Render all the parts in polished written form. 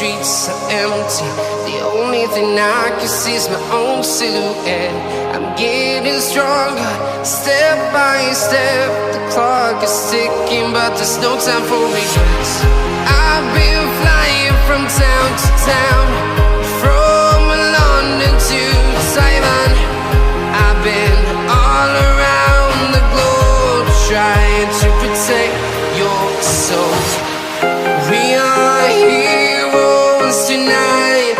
streets are empty. The only thing I can see is my own silhouette. I'm getting stronger, step by step. The clock is ticking, but there's no time for regrets. I've been flying from town to town, from London to Taiwan. I've been all around the globe, trying to protect your soul. We are heroes tonight.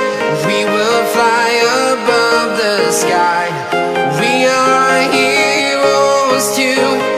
We will fly above the sky. We are heroes tonight.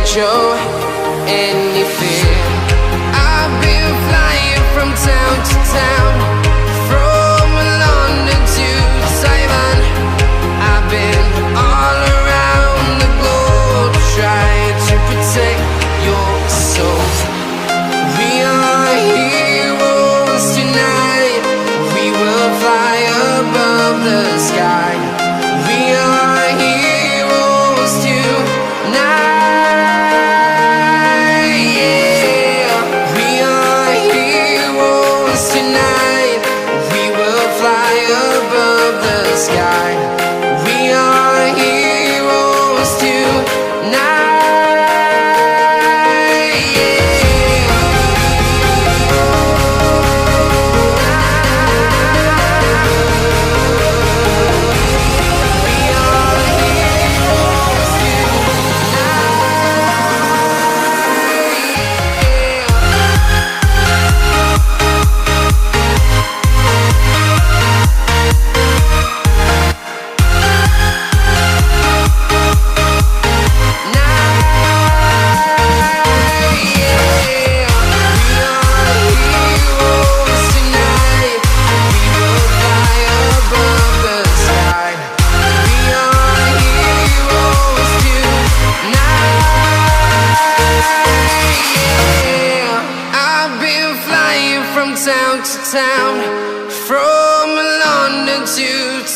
Show any fear. I've been flying from town to town, from London to Taiwan. I've been all around the globe, trying to protect your soul. We are heroes tonight. We will fly above the sky. We are heroes tonight. Sky. We are heroes tonight. Town to town, from London to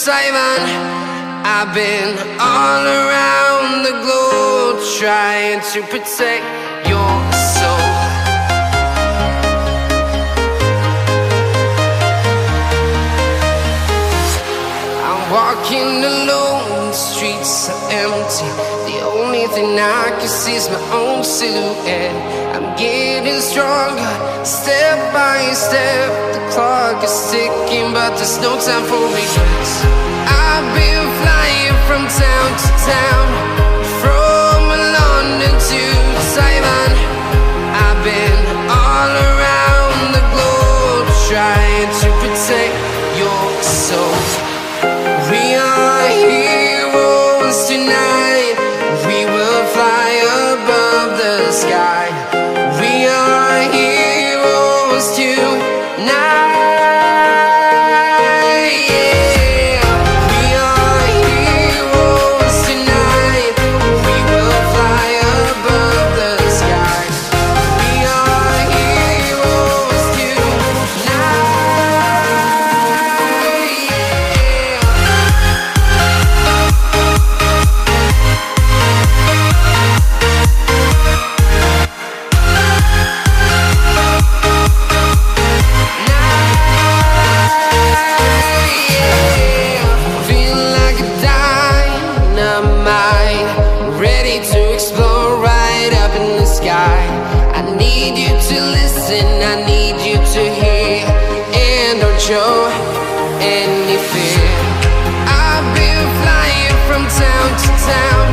Taiwan. I've been all around the globe, trying to protect your soul. I'm walking alone, the streets are empty. The only thing I can see is my own silhouette. I'm getting stronger, step by step. The clock is ticking, but there's no time for regrets. I've been flying from town to town, from London to Taiwan. I've been all around the globe, trying to protect your soul. We are heroes tonight. We will fly above the sky. We are heroes tonight. Show any fear. I've been flying from town to town,